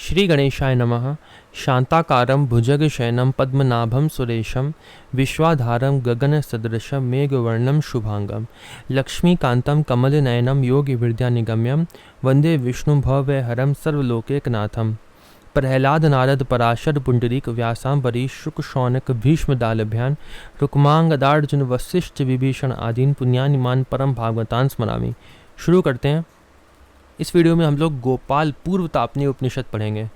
श्री गणेशाय नमः। शांताकारं भुजगशयनं पद्मनाभं सुरेशं विश्वाधारं गगनसदृशं मेघवर्णं शुभांगं लक्ष्मीकान्तं कमलनयनं योगिविद्यानिगम्यं वन्दे विष्णुं भवभयहरं सर्वलोकैकनाथं। प्रह्लाद नारद पराशर पुंडरीक व्यासांबरीश शुक शौनक भीष्म दालभ्यान रुक्मांगदार्जुन वशिष्ठ विभीषण आदीन पुण्यानिमान परम भागवतान स्मरामि। शुरू करते हैं। इस वीडियो में हम लोग गोपाल पूर्व तापनीय उपनिषद पढ़ेंगे।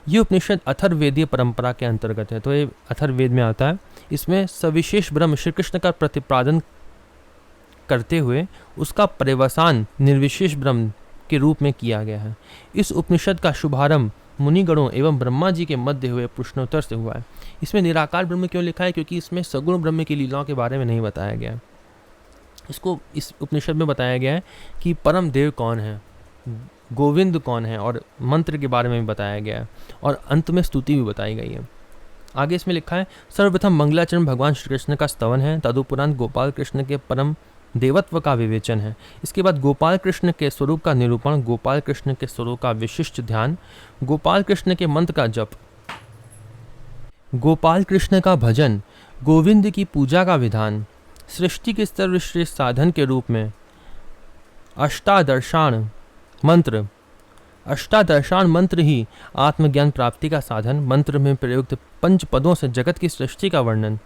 ये उपनिषद अथर्ववेदीय परंपरा के अंतर्गत है, तो ये अथर्ववेद में आता है। इसमें सविशेष ब्रह्म श्री कृष्ण का प्रतिपादन करते हुए उसका पर्यवसान निर्विशेष ब्रह्म के रूप में किया गया है। इस उपनिषद का शुभारंभ मुनिगणों एवं ब्रह्मा जी के मध्य हुए प्रश्नोत्तर से हुआ है। इसमें निराकार ब्रह्म क्यों लिखा है? क्योंकि इसमें सगुण ब्रह्म की लीलाओं के बारे में नहीं बताया गया है। इसको इस उपनिषद में बताया गया है कि परम देव कौन है, गोविंद कौन है, और मंत्र के बारे में भी बताया गया है, और अंत में स्तुति भी बताई गई है। आगे इसमें लिखा है, सर्वप्रथम मंगलाचरण भगवान श्री कृष्ण का स्तवन है, तदुपरांत गोपाल कृष्ण के परम देवत्व का विवेचन है। इसके बाद गोपाल कृष्ण के स्वरूप का निरूपण, गोपाल कृष्ण के स्वरूप का विशिष्ट ध्यान, गोपाल कृष्ण के मंत्र का जप, गोपाल कृष्ण का भजन, गोविंद की पूजा का विधान, सृष्टि के सर्वश्रेष्ठ साधन के रूप में अष्टादशान मंत्र। अष्टादशान मंत्र ही आत्मज्ञान प्राप्ति का साधन। मंत्र में प्रयुक्त 5 पदों से जगत की सृष्टि का वर्णन।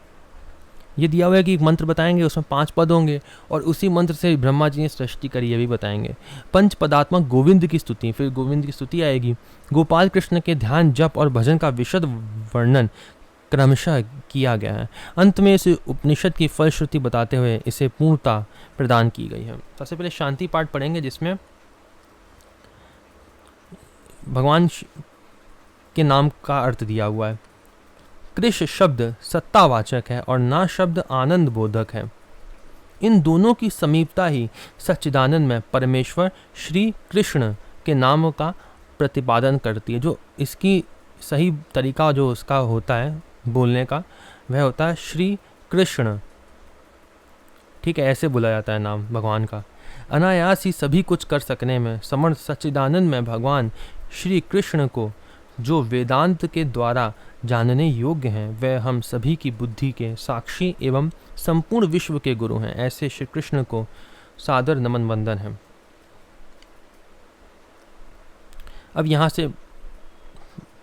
ये दिया हुआ है कि एक मंत्र बताएंगे, उसमें 5 पद होंगे, और उसी मंत्र से ब्रह्मा जी ने सृष्टि करी, ये भी बताएंगे। 5 पदात्मक गोविंद की स्तुति, फिर गोविंद की स्तुति आएगी। गोपाल कृष्ण के ध्यान, जप और भजन का विशद वर्णन क्रमशः किया गया है। अंत में इस उपनिषद की फलश्रुति बताते हुए इसे पूर्णता प्रदान की गई है। सबसे पहले शांति पाठ पढ़ेंगे, जिसमें भगवान के नाम का अर्थ दिया हुआ है। कृष शब्द सत्तावाचक है और ना शब्द आनंद बोधक है। इन दोनों की समीपता ही सच्चिदानंद में परमेश्वर श्री कृष्ण के नाम का प्रतिपादन करती है। जो इसकी सही तरीका जो उसका होता है बोलने का, वह होता है श्री कृष्ण। ठीक है, ऐसे बोला जाता है नाम भगवान का। अनायास ही सभी कुछ कर सकने में समर्थ सच्चिदानंद में भगवान श्री कृष्ण को जो वेदांत के द्वारा जानने योग्य हैं, वह हम सभी की बुद्धि के साक्षी एवं संपूर्ण विश्व के गुरु हैं। ऐसे श्री कृष्ण को सादर नमन वंदन है। अब यहाँ से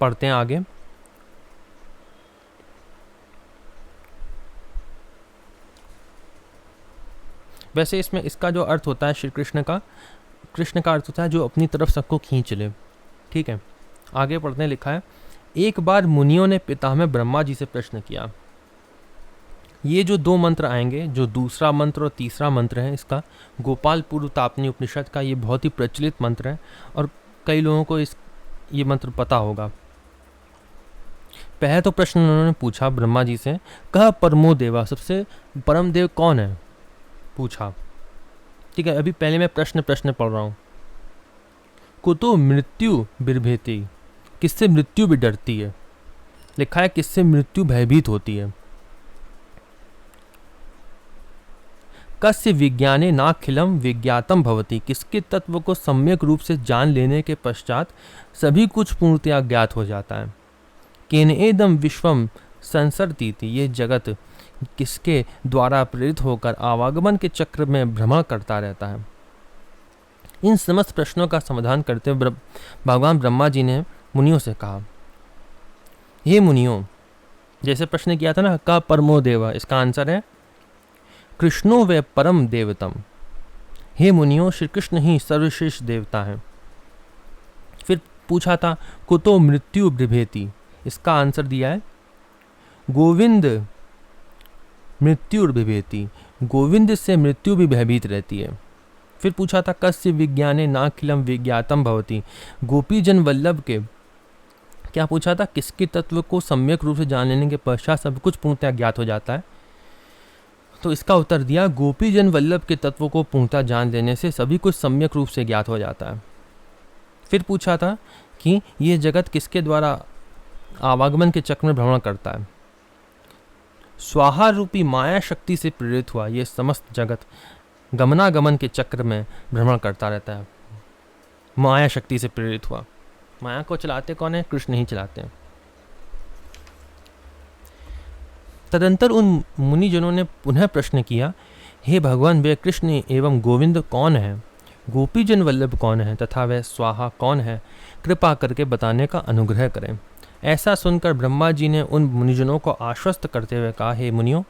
पढ़ते हैं आगे। वैसे इसमें इसका जो अर्थ होता है श्री कृष्ण का अर्थ होता है जो अपनी तरफ सबको खींच ले। ठीक है, आगे पढ़ते हैं। लिखा है, एक बार मुनियों ने पितामह ब्रह्मा जी से प्रश्न किया। ये जो 2 मंत्र आएंगे, जो दूसरा मंत्र और तीसरा मंत्र है, इसका गोपाल पूर्व तापनीय उपनिषद का ये बहुत ही प्रचलित मंत्र है और कई लोगों को ये मंत्र पता होगा। पहले तो प्रश्न उन्होंने पूछा ब्रह्मा जी से, कह परमो देवा, सबसे परम देव कौन है, पूछा। ठीक है, अभी पहले मैं प्रश्न पढ़ रहा हूँ। कुतो मृत्यु बिर्भेति, किससे मृत्यु भी डरती है। लिखा है, किससे मृत्यु भयभीत होती है। कस्य विज्ञाने नाखिलम विज्ञातम भवति, किसके तत्व को सम्यक रूप से जान लेने के पश्चात सभी कुछ पूर्णतया ज्ञात हो जाता है। केन एदम विश्वम संसरतीति, ये जगत किसके द्वारा प्रेरित होकर आवागमन के चक्र में भ्रमण करता रहता है। इन समस्त प्रश्नों का समाधान करते हुए भगवान ब्रह्मा जी ने मुनियों से कहा, हे मुनियों, जैसे प्रश्न किया था ना, का परमो देवा, इसका आंसर है कृष्णो वे परम देवतम। हे मुनियों, श्री कृष्ण ही सर्वश्रेष्ठ देवता है। फिर पूछा था, कुतो मृत्यु बिभेति, इसका आंसर दिया है गोविंद मृत्यु बिभेति, गोविंद से मृत्यु भी भयभीत रहती है। फिर पूछा था, कस्य विज्ञाने नाखिलम विज्ञातम भवति, गोपी जन वल्लभ के, क्या पूछा था, किसके तत्व को सम्यक रूप से जान लेने के पश्चात सब कुछ पूर्णतः ज्ञात हो जाता है। तो इसका उत्तर दिया, गोपी जन वल्लभ के तत्व को पूर्णतः जान लेने से सभी कुछ सम्यक रूप से ज्ञात हो जाता है। फिर पूछा था कि यह जगत किसके द्वारा आवागमन के चक्र में भ्रमण करता है। स्वाहा रूपी माया शक्ति से प्रेरित हुआ यह समस्त जगत गमनागमन के चक्र में भ्रमण करता रहता है। माया शक्ति से प्रेरित हुआ। माया को चलाते कौन है? कृष्ण ही चलाते हैं। तदंतर उन मुनिजनों ने पुनः प्रश्न किया, हे भगवान, वे कृष्ण एवं गोविंद कौन है? गोपीजन वल्लभ कौन है तथा वह स्वाहा कौन है? कृपा करके बताने का अनुग्रह करें। ऐसा सुनकर ब्रह्मा जी ने उन मुनिजनों को आश्वस्त करते हुए कहा, हे मुनियों,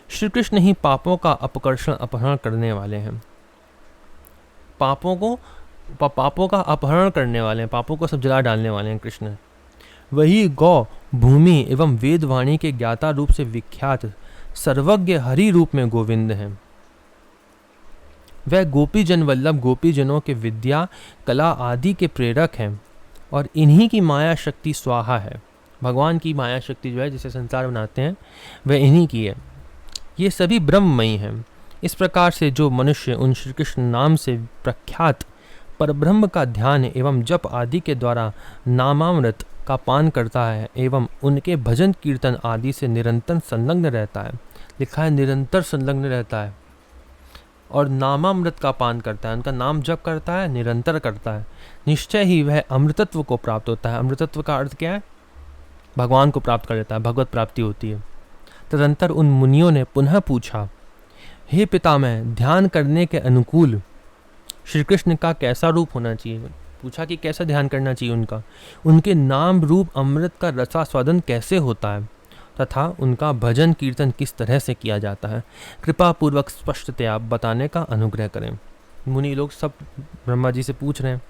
श्री कृष्ण ही पापों का अपहरण करने वाले हैं। पापों का अपहरण करने वाले हैं, पापों को सब जला डालने वाले हैं कृष्ण। वही गौ, भूमि एवं वेदवाणी के ज्ञाता रूप से विख्यात सर्वज्ञ हरि रूप में गोविंद हैं। वह गोपीजन वल्लभ गोपीजनों के विद्या, कला आदि के प्रेरक हैं और इन्हीं की माया शक्ति स्वाहा है। भगवान की माया शक्ति जो है, जिसे संसार बनाते हैं, वह इन्हीं की है। ये सभी ब्रह्ममयी हैं। इस प्रकार से जो मनुष्य उन श्री कृष्ण नाम से प्रख्यात परब्रह्म का ध्यान एवं जप आदि के द्वारा नामामृत का पान करता है एवं उनके भजन कीर्तन आदि से निरंतर संलग्न रहता है, लिखा है निरंतर संलग्न रहता है, और नामामृत का पान करता है, उनका नाम जप करता है, निरंतर करता है, निश्चय ही वह अमृतत्व को प्राप्त होता है। अमृतत्व का अर्थ क्या है? भगवान को प्राप्त कर लेता है, भगवत प्राप्ति होती है। तदंतर उन मुनियों ने पुनः पूछा, हे पितामह, ध्यान करने के अनुकूल श्री कृष्ण का कैसा रूप होना चाहिए? पूछा कि कैसा ध्यान करना चाहिए उनका, उनके नाम रूप अमृत का रसास्वादन कैसे होता है तथा उनका भजन कीर्तन किस तरह से किया जाता है। कृपा पूर्वक स्पष्टतया बताने का अनुग्रह करें। मुनि लोग सब ब्रह्मा जी से पूछ रहे हैं।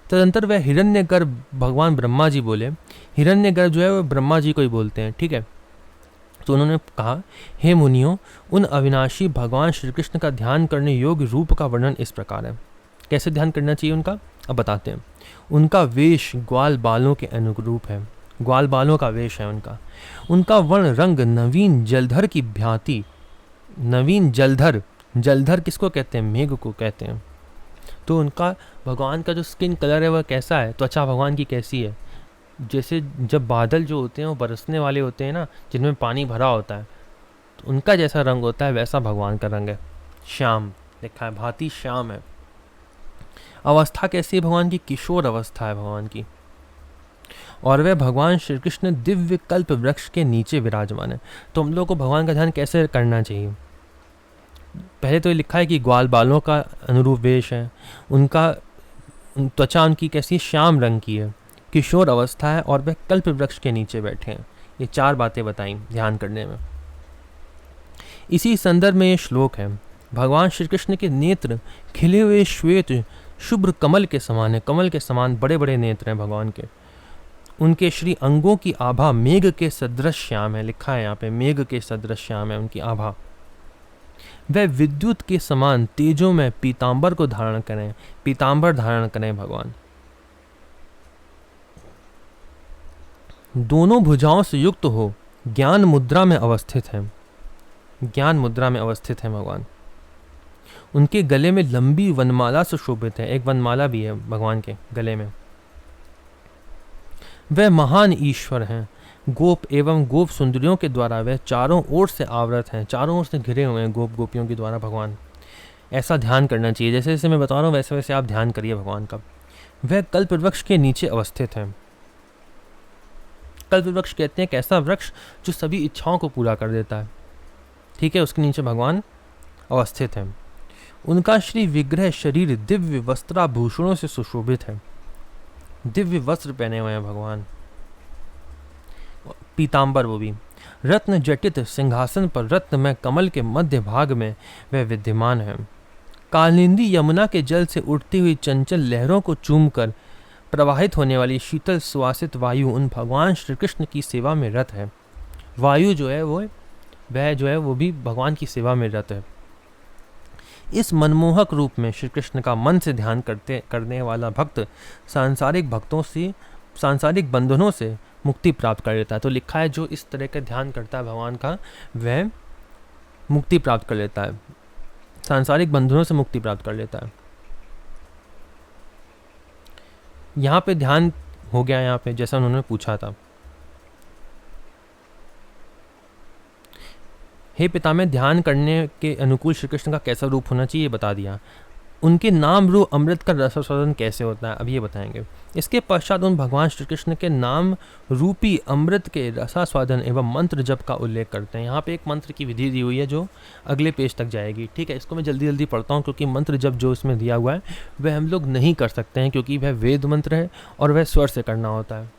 तदंतर वह हिरण्यगर्भ भगवान ब्रह्मा जी बोले, हिरण्यगर्भ जो है वह ब्रह्मा जी को ही बोलते हैं, ठीक है। तो उन्होंने कहा, हे मुनियों, उन अविनाशी भगवान श्री कृष्ण का ध्यान करने योग्य रूप का वर्णन इस प्रकार है। कैसे ध्यान करना चाहिए उनका, अब बताते हैं। उनका वेश ग्वाल बालों के अनुरूप है, ग्वाल बालों का वेश है उनका। उनका वर्ण रंग नवीन जलधर की भांति, नवीन जलधर, जलधर किसको कहते हैं? मेघ को कहते हैं। तो उनका भगवान का जो स्किन कलर है वह कैसा है? त्वचा भगवान की कैसी है? जैसे जब बादल जो होते हैं वो बरसने वाले होते हैं ना, जिनमें पानी भरा होता है, तो उनका जैसा रंग होता है वैसा भगवान का रंग है। श्याम लिखा है, भांति श्याम है। अवस्था कैसी है भगवान की? किशोर अवस्था है भगवान की। और वह भगवान श्री कृष्ण दिव्य कल्प वृक्ष के नीचे विराजमान है। तो हम लोग को भगवान का ध्यान कैसे करना चाहिए? पहले तो ये लिखा है कि ग्वाल बालों का अनुरूप वेश है, उनका त्वचा उनकी कैसी? श्याम रंग की है, किशोर अवस्था है और वह कल्प वृक्ष के नीचे बैठे हैं। ये 4 बातें बताई ध्यान करने में। इसी संदर्भ में ये श्लोक है। भगवान श्री कृष्ण के नेत्र खिले हुए श्वेत शुभ्र कमल के समान है, कमल के समान बड़े बड़े नेत्र हैं भगवान के। उनके श्री अंगों की आभा मेघ के सदृश श्याम है, लिखा है यहाँ पे, मेघ के सदृश श्याम है उनकी आभा। वह विद्युत के समान तेजों में पीतांबर को धारण करें, पीतांबर धारण करें भगवान। दोनों भुजाओं से युक्त हो ज्ञान मुद्रा में अवस्थित है, ज्ञान मुद्रा में अवस्थित है भगवान। उनके गले में लंबी वनमाला से शोभित है, एक वनमाला भी है भगवान के गले में। वह महान ईश्वर हैं। गोप एवं गोप सुंदरियों के द्वारा वह चारों ओर से आवृत हैं, चारों ओर से घिरे हुए हैं गोप गोपियों के द्वारा भगवान। ऐसा ध्यान करना चाहिए, जैसे जैसे मैं बता रहा हूँ वैसे वैसे आप ध्यान करिए भगवान का। वह कल्प वृक्ष के नीचे अवस्थित है। कल्प वृक्ष कहते हैं एक ऐसा वृक्ष जो सभी इच्छाओं को पूरा कर देता है, ठीक है, उसके नीचे भगवान अवस्थित है। उनका श्री विग्रह शरीर दिव्य वस्त्राभूषणों से सुशोभित है, दिव्य वस्त्र पहने हुए हैं भगवान, पीतांबर वो भी। रत्न जटित सिंहासन पर रत्नमय कमल के मध्य भाग में वह विद्यमान है। कालिंदी यमुना के जल से उठती हुई चंचल लहरों को चूमकर प्रवाहित होने वाली शीतल सुवासित वायु उन भगवान श्री कृष्ण की सेवा में रत है। वायु जो है वो भी भगवान की सेवा में रत है। इस मनमोहक रूप में श्री कृष्ण का मन से ध्यान करने वाला भक्त सांसारिक बंधनों से मुक्ति प्राप्त कर लेता है। तो लिखा है जो इस तरह का ध्यान करता है भगवान का वह मुक्ति प्राप्त कर लेता है, सांसारिक बंधनों से मुक्ति प्राप्त कर लेता है। यहाँ पे ध्यान हो गया, यहाँ पे जैसा उन्होंने पूछा था। हे पिता, में ध्यान करने के अनुकूल श्री कृष्ण का कैसा रूप होना चाहिए बता दिया। उनके नाम रूप अमृत का रसास्वादन कैसे होता है, अब ये बताएंगे। इसके पश्चात उन भगवान श्री कृष्ण के नाम रूपी अमृत के रसास्वादन एवं मंत्र जप का उल्लेख करते हैं। यहाँ पे एक मंत्र की विधि दी हुई है जो अगले पेज तक जाएगी, ठीक है। इसको मैं जल्दी जल्दी पढ़ता हूँ क्योंकि मंत्र जप जो इसमें दिया हुआ है वह हम लोग नहीं कर सकते हैं क्योंकि वह वेद मंत्र है और वह स्वर से करना होता है।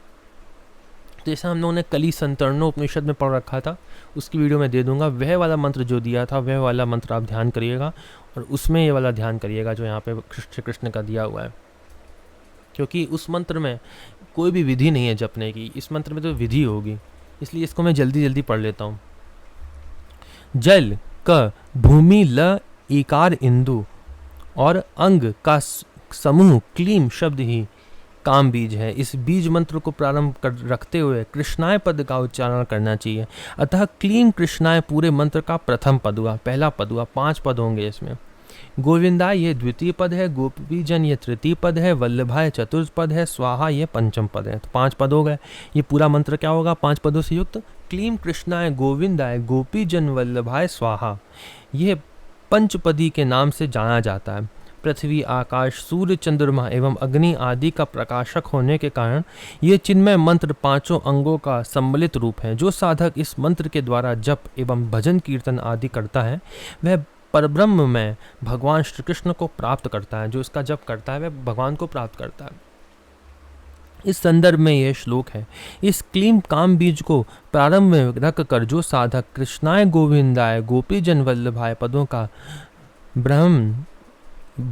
जैसा हम लोगों ने कली संतरणो उपनिषद में पढ़ रखा था, उसकी वीडियो में दे दूंगा, वह वाला मंत्र जो दिया था वह वाला मंत्र आप ध्यान करिएगा और उसमें ये वाला ध्यान करिएगा जो यहाँ पे श्री कृष्ण का दिया हुआ है, क्योंकि उस मंत्र में कोई भी विधि नहीं है जपने की, इस मंत्र में तो विधि होगी, इसलिए इसको मैं जल्दी जल्दी पढ़ लेता हूँ। जल क भूमि ल इकार इंदु और अंग का समूह क्लीम शब्द ही काम बीज है। इस बीज मंत्र को प्रारंभ कर रखते हुए कृष्णाय पद का उच्चारण करना चाहिए। अतः क्लीम कृष्णाय पूरे मंत्र का प्रथम पद हुआ, पहला पद हुआ, 5 पद होंगे इसमें। गोविंदाय ये द्वितीय पद है, गोपीजन ये तृतीय पद है, वल्लभाय चतुर्थ पद है, स्वाहा ये पंचम पद है। तो 5 पद हो गए। ये पूरा मंत्र क्या होगा 5 पदों से युक्त? क्लीम कृष्णाय गोविंदाय गोपीजन वल्लभाय स्वाहा। ये पंचपदी के नाम से जाना जाता है। पृथ्वी, आकाश, सूर्य, चंद्रमा एवं अग्नि आदि का प्रकाशक होने के कारण ये चिन्मय मंत्र 5 अंगों का सम्मिलित रूप है। जो साधक इस मंत्र के द्वारा जप एवं भजन कीर्तन आदि करता है वह परब्रह्म में भगवान श्री कृष्ण को प्राप्त करता है। जो इसका जप करता है वह भगवान को प्राप्त करता है। इस संदर्भ में यह श्लोक है। इस क्लीम काम बीज को प्रारंभ में रख कर जो साधक कृष्णाय गोविंदाय गोपीजन वल्लभाय पदों का ब्रह्म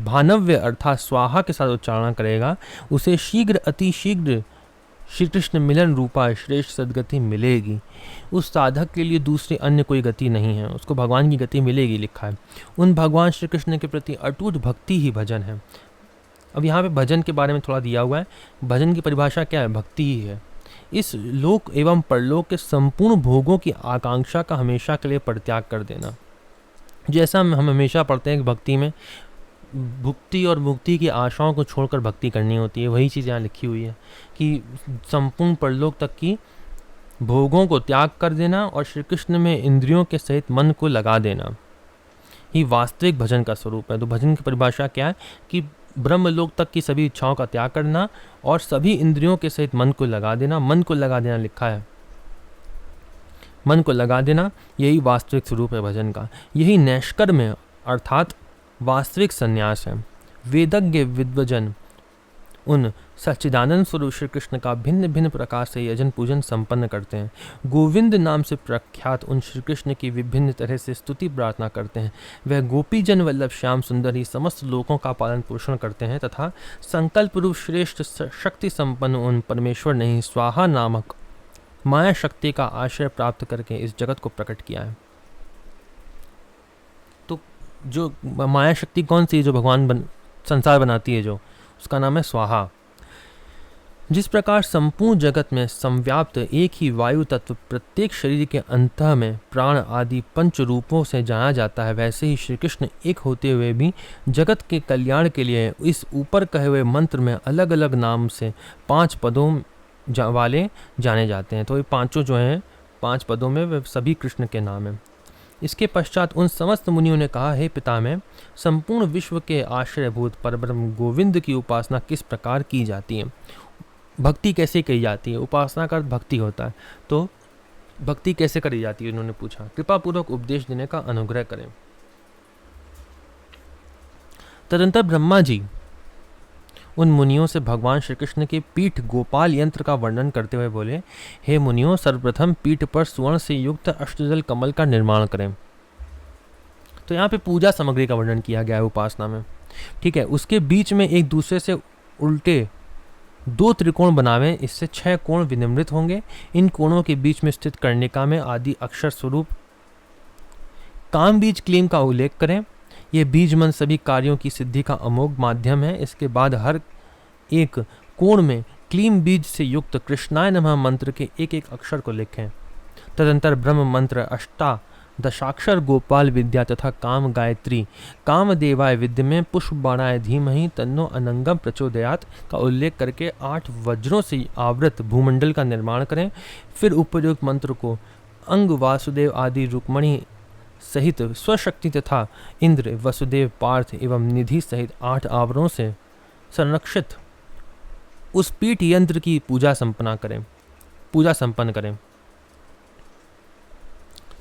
भानव्य अर्थात स्वाहा के साथ उच्चारण करेगा उसे शीघ्र अति शीघ्र श्री कृष्ण मिलन रूपा श्रेष्ठ सदगति मिलेगी। उस साधक के लिए दूसरी अन्य कोई गति नहीं है, उसको भगवान की गति मिलेगी लिखा है। उन भगवान श्री कृष्ण के प्रति अटूट भक्ति ही भजन है। अब यहाँ पे भजन के बारे में थोड़ा दिया हुआ है। भजन की परिभाषा क्या है? भक्ति ही है। इस लोक एवं परलोक के संपूर्ण भोगों की आकांक्षा का हमेशा के लिए परित्याग कर देना। जैसा हम हमेशा पढ़ते हैं कि भक्ति में भुक्ति और मुक्ति की आशाओं को छोड़कर भक्ति करनी होती है, वही चीज़ यहाँ लिखी हुई है कि संपूर्ण परलोक तक की भोगों को त्याग कर देना और श्री कृष्ण में इंद्रियों के सहित मन को लगा देना ही वास्तविक भजन का स्वरूप है। तो भजन की परिभाषा क्या है कि ब्रह्मलोक तक की सभी इच्छाओं का त्याग करना और सभी इंद्रियों के सहित मन को लगा देना। मन को लगा देना लिखा है, मन को लगा देना, यही वास्तविक स्वरूप है भजन का। यही नैष्कर्म है अर्थात वास्तविक संन्यास है। वेदज्ञ विद्वजन उन सच्चिदानंद स्वरूप श्री कृष्ण का भिन्न भिन्न प्रकार से यजन पूजन संपन्न करते हैं। गोविंद नाम से प्रख्यात उन श्री कृष्ण की विभिन्न तरह से स्तुति प्रार्थना करते हैं। वह गोपीजन वल्लभ श्याम सुंदर ही समस्त लोकों का पालन पोषण करते हैं तथा संकल्प रूप श्रेष्ठ शक्ति संपन्न उन परमेश्वर ने ही स्वाहा नामक माया शक्ति का आश्रय प्राप्त करके इस जगत को प्रकट किया है। तो जो माया शक्ति कौन सी है? जो भगवान संसार बनाती है, जो उसका नाम है स्वाहा। जिस प्रकार संपूर्ण जगत में संव्याप्त एक ही वायु तत्व प्रत्येक शरीर के अंतः में प्राण आदि पंच रूपों से जाना जाता है, वैसे ही श्री कृष्ण एक होते हुए भी जगत के कल्याण के लिए इस ऊपर कहे हुए मंत्र में अलग अलग नाम से 5 पदों वाले जाने जाते हैं। तो ये पांचों जो हैं 5 पदों में वे सभी कृष्ण के नाम हैं। इसके पश्चात उन समस्त मुनियों ने कहा, हे पितामह, संपूर्ण विश्व के आश्रयभूत परब्रह्म गोविंद की उपासना किस प्रकार की जाती है? भक्ति कैसे की जाती है? उपासना का अर्थ भक्ति होता है, तो भक्ति कैसे करी जाती है उन्होंने पूछा। कृपा पूर्वक उपदेश देने का अनुग्रह करें। तदंतर ब्रह्मा जी उन मुनियों से भगवान श्री कृष्ण के पीठ गोपाल यंत्र का वर्णन करते हुए बोले, हे मुनियों, सर्वप्रथम पीठ पर स्वर्ण से युक्त अष्टदल कमल का निर्माण करें। तो यहाँ पे पूजा सामग्री का वर्णन किया गया है उपासना में, ठीक है। उसके बीच में एक दूसरे से उल्टे 2 त्रिकोण बनावें, इससे 6 कोण विनिमृत होंगे। इन कोणों के बीच में स्थित कर्णिका में आदि अक्षर स्वरूप काम बीज क्लीम का उल्लेख करें। ये बीज मन सभी कार्यों की सिद्धि का अमोघ माध्यम है। इसके बाद हर एक कोण में क्लीम बीज से युक्त कृष्णाय नमः मंत्र के एक एक अक्षर को लिखें। तदंतर ब्रह्म मंत्र 8 गोपाल विद्या तथा काम गायत्री काम देवाय विद्य में पुष्प बाणाय धीमहि तन्नो अनंगम प्रचोदयात का उल्लेख करके 8 वज्रों से आवृत भूमंडल का निर्माण करें। फिर उपयुक्त मंत्र को अंग वासुदेव आदि रुक्मणी सहित स्वशक्ति तथा इंद्र, वसुदेव, पार्थ एवं निधि सहित 8 आवरणों से संरक्षित उस पीठ यंत्र की पूजा संपन्न करें।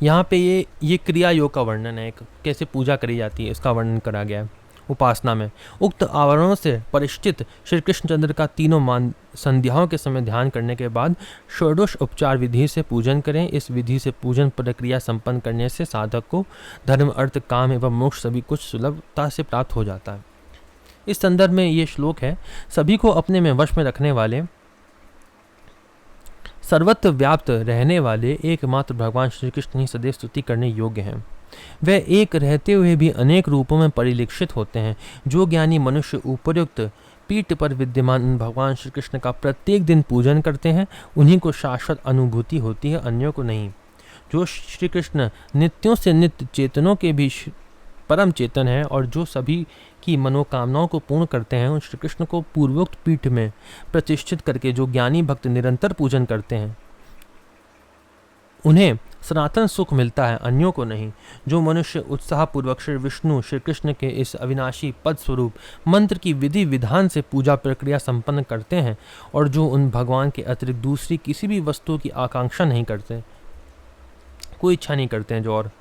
यहाँ पे ये क्रिया योग का वर्णन है, कैसे पूजा करी जाती है इसका वर्णन करा गया है। उपासना में उक्त आवरणों से परिष्ठित श्री कृष्णचंद्र का तीनों संध्याओं के समय ध्यान करने के बाद षोडश उपचार विधि से पूजन करें। इस विधि से पूजन प्रक्रिया संपन्न करने से साधक को धर्म, अर्थ, काम एवं मोक्ष सभी कुछ सुलभता से प्राप्त हो जाता है। इस संदर्भ में ये श्लोक है, सभी को अपने में वश में रखने वाले, सर्वत्र व्याप्त रहने वाले एकमात्र भगवान श्री कृष्ण ही सदैव स्तुति करने योग्य हैं। वे एक रहते हुए भी अनेक रूपों में परिलक्षित होते हैं। जो ज्ञानी मनुष्य उपयुक्त पीठ पर विद्यमान भगवान श्री कृष्ण का प्रत्येक दिन पूजन करते हैं, उन्हीं को शाश्वत अनुभूति होती है, अन्यों को नहीं। जो श्री कृष्ण नित्यों से नित्य चेतनों के भी परम चेतन है और जो सभी की मनोकामनाओं को पूर्ण करते हैं, उन श्री कृष्ण को पूर्वोक्त पीठ में प्रतिष्ठित करके जो ज्ञानी भक्त निरंतर पूजन करते हैं, उन्हें सनातन सुख मिलता है, अन्यों को नहीं। जो मनुष्य उत्साहपूर्वक श्री विष्णु श्री कृष्ण के इस अविनाशी पद स्वरूप मंत्र की विधि विधान से पूजा प्रक्रिया संपन्न करते हैं और जो उन भगवान के अतिरिक्त दूसरी किसी भी वस्तु की आकांक्षा नहीं करते, कोई इच्छा नहीं करते हैं, जो और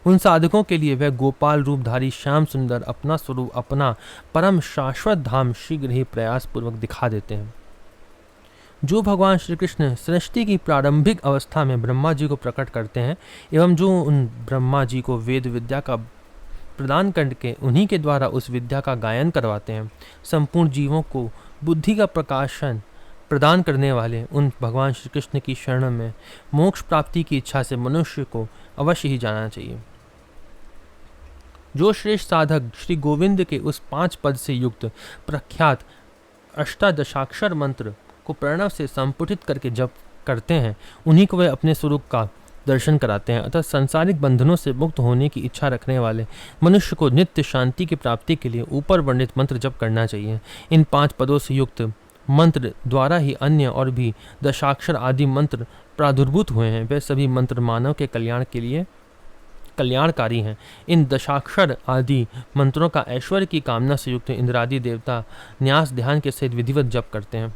उन साधकों के लिए वह गोपाल रूपधारी श्याम सुंदर अपना स्वरूप, अपना परम शाश्वत धाम शीघ्र ही प्रयास पूर्वक दिखा देते हैं। जो भगवान श्री कृष्ण सृष्टि की प्रारंभिक अवस्था में ब्रह्मा जी को प्रकट करते हैं एवं जो उन ब्रह्मा जी को वेद विद्या का प्रदान करके उन्हीं के द्वारा उस विद्या का गायन करवाते हैं, संपूर्ण जीवों को बुद्धि का प्रकाशन प्रदान करने वाले उन भगवान श्री कृष्ण की शरण में मोक्ष प्राप्ति की इच्छा से मनुष्य को अवश्य ही जाना चाहिए। जो श्रेष्ठ साधक श्री गोविंद के उस 5 पद से युक्त प्रख्यात अष्टादशाक्षर मंत्र को प्रणव से संपुटित करके जप करते हैं, उन्हीं को वे अपने स्वरूप का दर्शन कराते हैं। अतः सांसारिक बंधनों से मुक्त होने की इच्छा रखने वाले मनुष्य को नित्य शांति की प्राप्ति के लिए ऊपर वर्णित मंत्र जप करना चाहिए। इन 5 पदों से युक्त मंत्र द्वारा ही अन्य और भी दशाक्षर आदि मंत्र प्रादुर्भूत हुए हैं। वे सभी मंत्र मानव के कल्याण के लिए कल्याणकारी हैं। इन दशाक्षर आदि मंत्रों का ऐश्वर्य की कामना से युक्त इंद्रादि देवता न्यास ध्यान के सहित विधिवत जप करते हैं।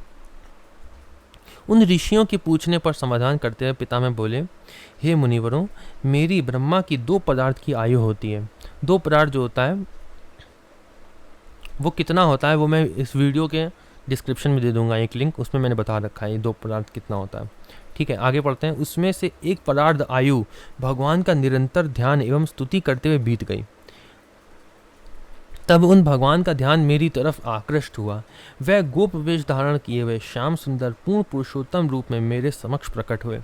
उन ऋषियों के पूछने पर समाधान करते हुए पितामह बोले, हे मुनिवरों, मेरी ब्रह्मा की 2 पदार्थ की आयु होती है। 2 पदार्थ जो होता है वो कितना होता है वो मैं इस वीडियो के डिस्क्रिप्शन में दे दूंगा एक लिंक, उसमें मैंने बता रखा है ये 2 पदार्थ कितना होता है। ठीक है, आगे पढ़ते हैं। उसमें से एक पदार्थ आयु भगवान का निरंतर ध्यान एवं स्तुति करते हुए बीत गई। तब उन भगवान का ध्यान मेरी तरफ आकृष्ट हुआ। वह गोप वेश धारण किए हुए श्याम सुंदर पूर्ण पुरुषोत्तम रूप में मेरे समक्ष प्रकट हुए।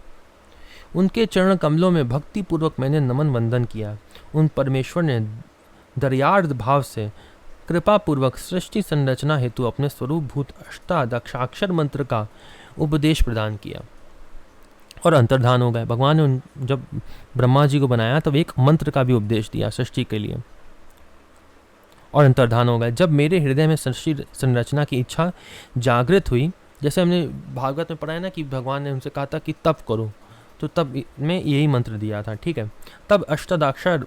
उनके चरण कमलों में भक्ति पूर्वक मैंने नमन वंदन किया। उन परमेश्वर ने दर्यार्द भाव से कृपा पूर्वक सृष्टि संरचना हेतु अपने स्वरूप भूत अष्टादशाक्षर मंत्र का उपदेश प्रदान किया और अंतर्धान हो गए। भगवान ने जब ब्रह्मा जी को बनाया तब एक मंत्र का भी उपदेश दिया सृष्टि के लिए और अंतर्धान हो गए। जब मेरे हृदय में सृष्टि संरचना की इच्छा जागृत हुई, जैसे हमने भागवत में पढ़ा है ना कि भगवान ने उनसे कहा था कि तप करो, तो तब में यही मंत्र दिया था। ठीक है, तब अष्टादशाक्षर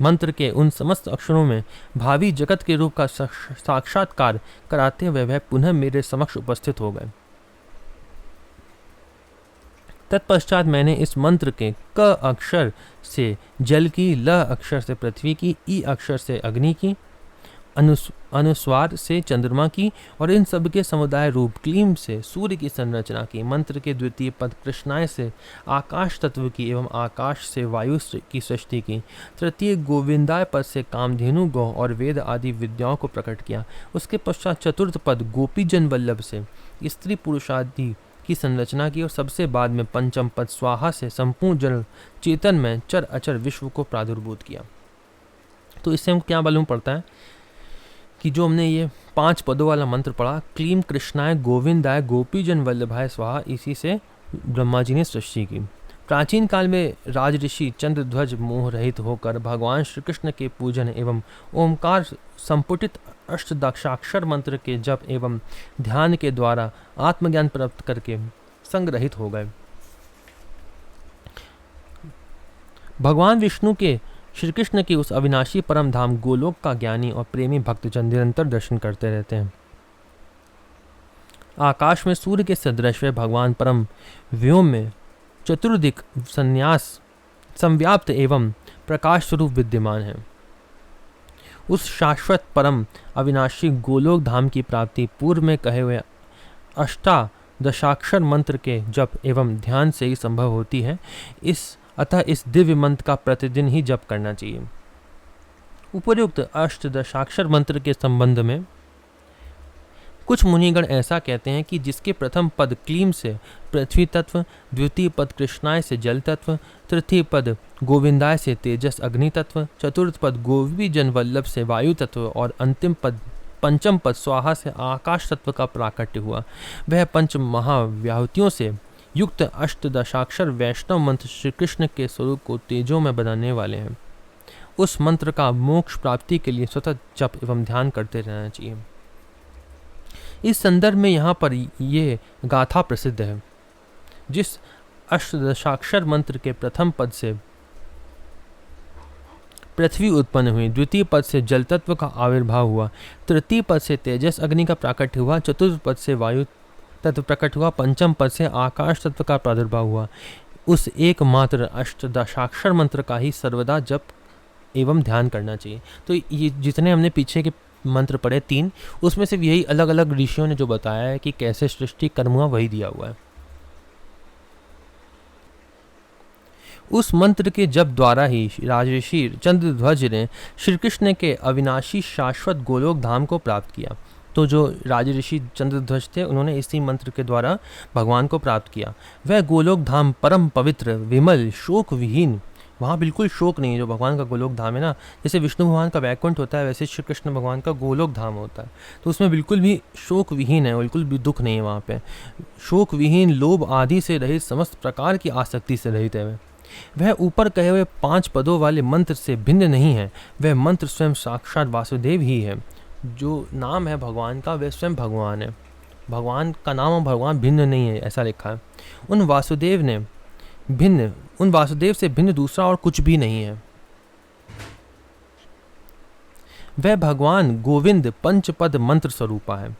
मंत्र के उन समस्त अक्षरों में भावी जगत के रूप का साक्षात्कार कराते हुए वह पुनः मेरे समक्ष उपस्थित हो गए। तत्पश्चात मैंने इस मंत्र के क अक्षर से जल की, ल अक्षर से पृथ्वी की, ई अक्षर से अग्नि की, अनुस्वार से चंद्रमा की और इन सब के समुदाय रूप क्लीम से सूर्य की संरचना की। मंत्र के द्वितीय पद कृष्णाय से आकाश तत्व की एवं आकाश से वायु की सृष्टि की। तृतीय गोविंदाय पद से कामधेनु, गौ और वेद आदि विद्याओं को प्रकट किया। उसके पश्चात चतुर्थ पद गोपी जन वल्लभ से स्त्री पुरुष आदि की संरचना की और सबसे बाद में पंचम पद स्वाहा से संपूर्ण जल चेतन में चर अचर विश्व को प्रादुर्भूत किया। तो इससे हमको क्या मालूम पड़ता है कि जो हमने ये 5 पदों वाला मंत्र पढ़ा, क्लीम कृष्णाय गोविंदाय गोपी जन वल्लभाय स्वाहा, इसी से ब्रह्मा जी ने सृष्टि की। प्राचीन काल में राज ऋषि चंद्रध्वज मोह रहित होकर भगवान श्री कृष्ण के पूजन एवं ओमकार संपुटित अष्टदशाक्षर मंत्र के जप एवं ध्यान के द्वारा आत्मज्ञान प्राप्त करके संग्रहित हो गए। भगवान विष्णु के श्री कृष्ण की उस अविनाशी परम धाम गोलोक का ज्ञानी और प्रेमी भक्तजन निरंतर दर्शन करते रहते हैं। आकाश में सूर्य के सदृश वे भगवान परम व्योम में चतुर्दिक संन्यास संव्याप्त एवं प्रकाश स्वरूप विद्यमान है। उस शाश्वत परम अविनाशी गोलोक धाम की प्राप्ति पूर्व में कहे हुए अष्टादशाक्षर मंत्र के जप एवं ध्यान से ही संभव होती है। अतः इस दिव्य मंत्र का प्रतिदिन ही जप करना चाहिए। उपर्युक्त अष्टदशाक्षर मंत्र के संबंध में कुछ मुनिगण ऐसा कहते हैं कि जिसके प्रथम पद क्लीम से पृथ्वी तत्व, द्वितीय पद कृष्णाय से जल तत्व, तृतीय पद गोविंदाय से तेजस अग्नि तत्व, चतुर्थ पद गोवी जन वल्लभ से वायु तत्व और अंतिम पद पंचम पद स्वाहा से आकाश तत्व का प्राकट्य हुआ। वह पंच महाव्याहुतियों से युक्त अष्टदशाक्षर वैष्णव मंत्र श्री कृष्ण के स्वरूप को तेजों में बनाने वाले हैं। उस मंत्र का मोक्ष प्राप्ति के लिए सतत जप एवं ध्यान करते रहना चाहिए। इस संदर्भ में यहाँ पर ये गाथा प्रसिद्ध है। जिस अष्टदशाक्षर मंत्र के प्रथम पद से पृथ्वी उत्पन्न हुई, द्वितीय पद से जल तत्व का आविर्भाव हुआ, तृतीय पद से तेजस अग्नि का प्राकट्य हुआ, चतुर्थ पद से वायु तत्व प्रकट हुआ, पंचम पद से आकाश तत्व का प्रादुर्भाव हुआ, उस एकमात्र अष्टदशाक्षर मंत्र का ही सर्वदा जप एवं ध्यान करना चाहिए। तो ये जितने हमने पीछे के मंत्र पढ़े 3, उसमें से यही अलग अलग ऋषियों ने जो बताया है कि कैसे सृष्टि कर्म हुआ वही दिया हुआ है। उस मंत्र के जप द्वारा ही राजऋषि चंद्रध्वज ने श्री कृष्ण के अविनाशी शाश्वत गोलोक धाम को प्राप्त किया। तो जो राजऋषि चंद्रध्वज थे उन्होंने इसी मंत्र के द्वारा भगवान को प्राप्त किया। वह गोलोक धाम परम पवित्र, विमल, शोक विहीन, वहाँ बिल्कुल शोक नहीं है। जो भगवान का गोलोक धाम है ना, जैसे विष्णु भगवान का वैकुंठ होता है वैसे श्री कृष्ण भगवान का गोलोक धाम होता है। तो उसमें बिल्कुल भी शोक विहीन है, बिल्कुल भी दुख नहीं है वहाँ पे। शोक विहीन, लोभ आदि से रहित, समस्त प्रकार की आसक्ति से रहित है। वह ऊपर कहे हुए 5 पदों वाले मंत्र से भिन्न नहीं है। वह मंत्र स्वयं साक्षात वासुदेव ही है। जो नाम है भगवान का वह स्वयं भगवान है। भगवान का नाम और भगवान भिन्न नहीं है, ऐसा लिखा है। उन वासुदेव से भिन्न दूसरा और कुछ भी नहीं है। वह भगवान गोविंद पंचपद मंत्र स्वरूपा है।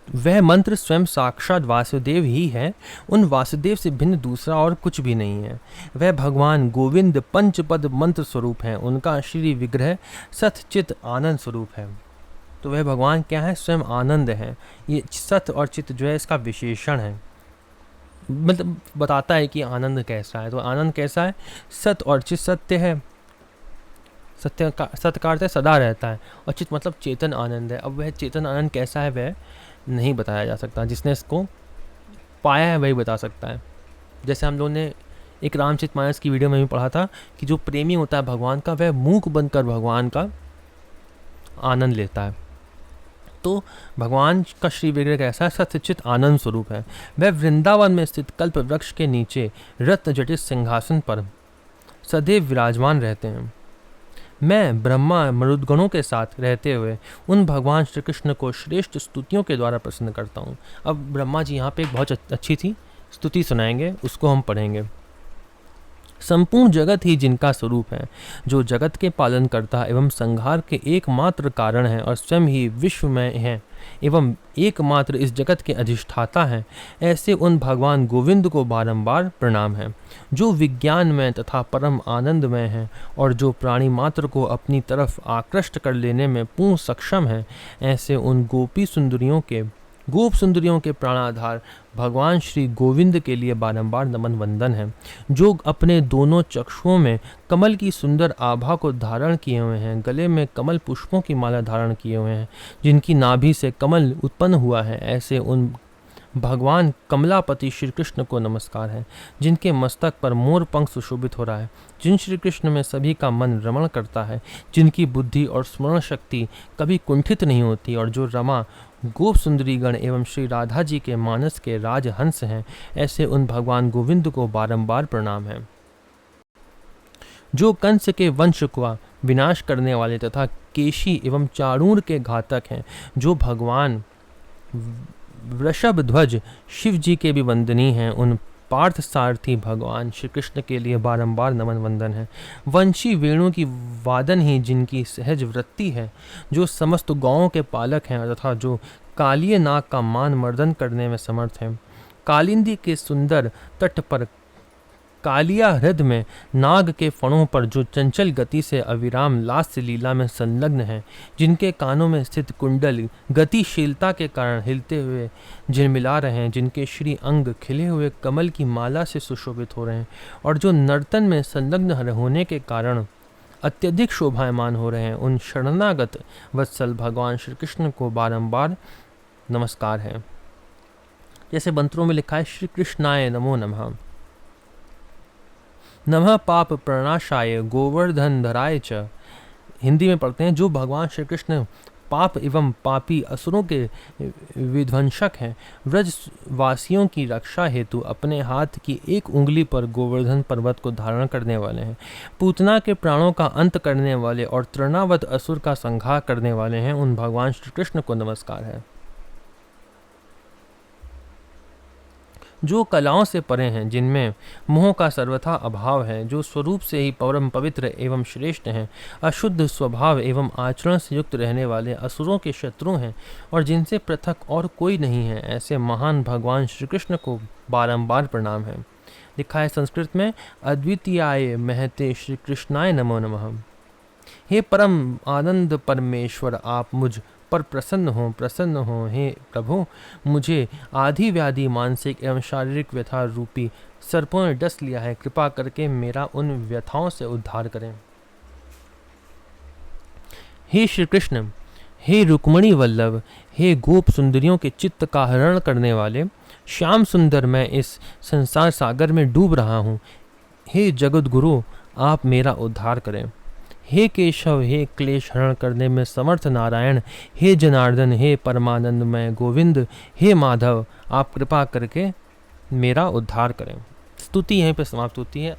वह मंत्र स्वयं साक्षात वासुदेव ही है। उन वासुदेव से भिन्न दूसरा और कुछ भी नहीं है। वह भगवान गोविंद पंचपद मंत्र स्वरूप हैं। उनका श्री विग्रह सतचित आनंद स्वरूप है। तो वह भगवान क्या है? स्वयं आनंद है। ये सत और चित जो है इसका विशेषण है, मतलब बताता है कि आनंद कैसा है। तो आनंद कैसा है? सत और चित सत्य है। सत्य का सत्य का अर्थ है सदा रहता है, और चित मतलब चेतन आनंद है। अब वह चेतन आनंद कैसा है वह नहीं बताया जा सकता। जिसने इसको पाया है वही बता सकता है। जैसे हम लोगों ने एक रामचरितमानस की वीडियो में भी पढ़ा था कि जो प्रेमी होता है भगवान का वह मूक बनकर भगवान का आनंद लेता है। तो भगवान का श्री विग्रह कैसा? सत्यचित आनंद स्वरूप है। वह वृंदावन में स्थित कल्प वृक्ष के नीचे रत्न जटित सिंहासन पर सदैव विराजमान रहते हैं। मैं ब्रह्मा मरुदगणों के साथ रहते हुए उन भगवान श्री कृष्ण को श्रेष्ठ स्तुतियों के द्वारा प्रसन्न करता हूँ। अब ब्रह्मा जी यहाँ पे एक बहुत अच्छी सी स्तुति सुनाएंगे, उसको हम पढ़ेंगे। संपूर्ण जगत ही जिनका स्वरूप है, जो जगत के पालन करता एवं संहार के एकमात्र कारण है और स्वयं ही विश्व में है एवं एकमात्र इस जगत के अधिष्ठाता हैं, ऐसे उन भगवान गोविंद को बारंबार प्रणाम है, जो विज्ञान में तथा परम आनंद में है और जो प्राणी मात्र को अपनी तरफ आकृष्ट कर लेने में पूर्ण सक्षम है। ऐसे उन गोप सुंदरियों के प्राणाधार भगवान श्री गोविंद के लिए बारंबार नमन वंदन है, जो अपने दोनों चक्षुओं में कमल की सुंदर आभा को धारण किए हुए हैं, गले में कमल पुष्पों की माला धारण किए हुए हैं, जिनकी नाभि से कमल उत्पन्न हुआ है। ऐसे उन भगवान कमलापति श्री कृष्ण को नमस्कार है, जिनके मस्तक पर मोर पंख सुशोभित हो रहा है, जिन श्री कृष्ण में सभी का मन रमण करता है, जिनकी बुद्धि और स्मरण शक्ति कभी कुंठित नहीं होती, और जो रमा गोप सुंदरी गण एवं श्री राधा जी के मानस के राजहंस हैं। ऐसे उन भगवान गोविंद को बारंबार प्रणाम है, जो कंस के वंश का विनाश करने वाले तथा केशी एवं चाणूर के घातक हैं, जो भगवान वृषभ ध्वज शिव जी के भी वंदनीय हैं। उन पार्थ सारथी भगवान श्री कृष्ण के लिए बारंबार नमन वंदन है। वंशी वेणु की वादन ही जिनकी सहज वृत्ति है, जो समस्त गौओं के पालक हैं तथा जो कालिये नाग का मान मर्दन करने में समर्थ हैं। कालिंदी के सुंदर तट पर कालिया हृदय में नाग के फणों पर जो चंचल गति से अविराम लास्य लीला में संलग्न हैं, जिनके कानों में स्थित कुंडल गतिशीलता के कारण हिलते हुए झिलमिला रहे हैं, जिनके श्री अंग खिले हुए कमल की माला से सुशोभित हो रहे हैं और जो नर्तन में संलग्न होने के कारण अत्यधिक शोभायमान हो रहे हैं, उन शरणागत वत्सल भगवान श्री कृष्ण को बारंबार नमस्कार है। जैसे मंत्रों में लिखा है, श्री कृष्णाय नमो नमः, नमः पाप प्रणाशाय गोवर्धन धराय च। हिंदी में पढ़ते हैं, जो भगवान श्री कृष्ण पाप एवं पापी असुरों के विध्वंसक हैं, व्रज वासियों की रक्षा हेतु अपने हाथ की एक उंगली पर गोवर्धन पर्वत को धारण करने वाले हैं, पूतना के प्राणों का अंत करने वाले और तृणावत असुर का संहार करने वाले हैं, उन भगवान श्री कृष्ण को नमस्कार है। जो कलाओं से परे हैं, जिनमें मोह का सर्वथा अभाव है, जो स्वरूप से ही परम पवित्र एवं श्रेष्ठ हैं, अशुद्ध स्वभाव एवं आचरण से युक्त रहने वाले असुरों के शत्रु हैं और जिनसे पृथक और कोई नहीं है, ऐसे महान भगवान श्री कृष्ण को बारंबार प्रणाम है। लिखा है संस्कृत में, अद्वितीयाय महते श्री कृष्णाय नमो नमः। हे परम आनंद परमेश्वर, आप मुझ पर प्रसन्न हो। हे प्रभु, मुझे आधि व्याधि मानसिक एवं शारीरिक व्यथा रूपी सर्पों ने डस लिया है, कृपा करके मेरा उन व्यथाओं से उद्धार करें। हे श्री कृष्ण, हे रुक्मणी वल्लभ, हे गोप सुंदरियों के चित्त का हरण करने वाले श्याम सुंदर, मैं इस संसार सागर में डूब रहा हूँ। हे जगत गुरु, आप मेरा उद्धार करें। हे केशव, हे क्लेश हरण करने में समर्थ नारायण, हे जनार्दन, हे परमानंदमय गोविंद, हे माधव, आप कृपा करके मेरा उद्धार करें। स्तुति यहीं पर समाप्त होती है।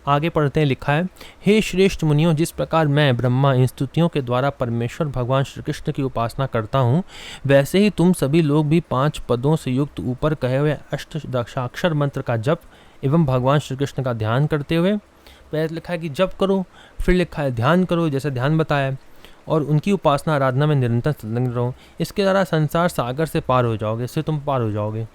आगे पढ़ते हैं, लिखा है, हे श्रेष्ठ मुनियों, जिस प्रकार मैं ब्रह्मा इन स्तुतियों के द्वारा परमेश्वर भगवान श्री कृष्ण की उपासना करता हूँ, वैसे ही तुम सभी लोग भी 5 पदों से युक्त ऊपर कहे हुए अष्टाक्षर मंत्र का जप एवं भगवान श्री कृष्ण का ध्यान करते हुए, पहले लिखा है कि जप करो, फिर लिखा है ध्यान करो, जैसे ध्यान बताया, और उनकी उपासना आराधना में निरंतर संलग्न रहो। इसके द्वारा संसार सागर से पार हो जाओगे, इससे तुम पार हो जाओगे।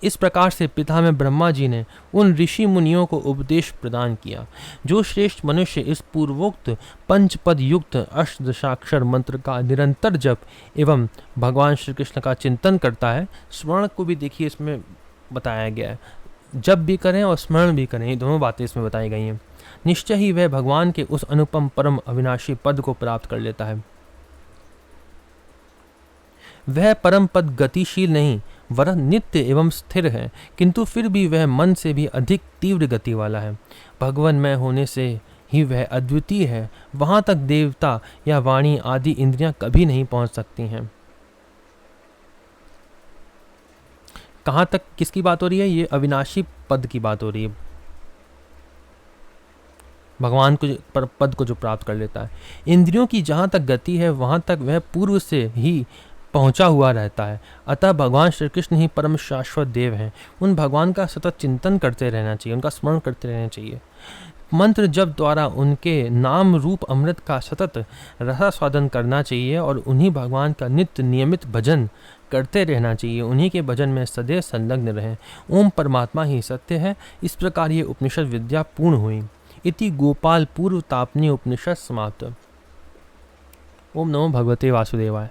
इस प्रकार से पिता में ब्रह्मा जी ने उन ऋषि मुनियों को उपदेश प्रदान किया। जो श्रेष्ठ मनुष्य इस पूर्वोक्त पंचपद युक्त अष्टदशाक्षर मंत्र का निरंतर जप एवं भगवान श्री कृष्ण का चिंतन करता है, स्मरण को भी देखिए इसमें बताया गया है, जप भी करें और स्मरण भी करें, ये दोनों बातें इसमें बताई गई हैं, निश्चय ही वह भगवान के उस अनुपम परम अविनाशी पद को प्राप्त कर लेता है। वह परम पद गतिशील नहीं वरन नित्य एवं स्थिर है, किंतु फिर भी वह मन से भी अधिक तीव्र गति वाला है। भगवानमय होने से ही वह अद्वितीय है, वहां तक देवता या वाणी आदि इंद्रियां कभी नहीं पहुंच सकती हैं। कहाँ तक किसकी बात हो रही है? ये अविनाशी पद की बात हो रही है, भगवान को पद को जो प्राप्त कर लेता है। इंद्रियों की जहाँ तक गति है वहाँ तक वह पूर्व से ही पहुँचा हुआ रहता है। अतः भगवान श्री कृष्ण ही परम शाश्वत देव हैं। उन भगवान का सतत चिंतन करते रहना चाहिए, उनका स्मरण करते रहना चाहिए। मंत्र जप द्वारा उनके नाम रूप अमृत का सतत रसास्वादन करना चाहिए और उन्हीं भगवान का नित्य नियमित भजन करते रहना चाहिए। उन्हीं के भजन में सदैव संलग्न रहें। ओम परमात्मा ही सत्य है। इस प्रकार ये उपनिषद विद्या पूर्ण हुई। इति गोपाल पूर्व तापनी उपनिषद समाप्त। ओम नमो भगवते वासुदेवाय।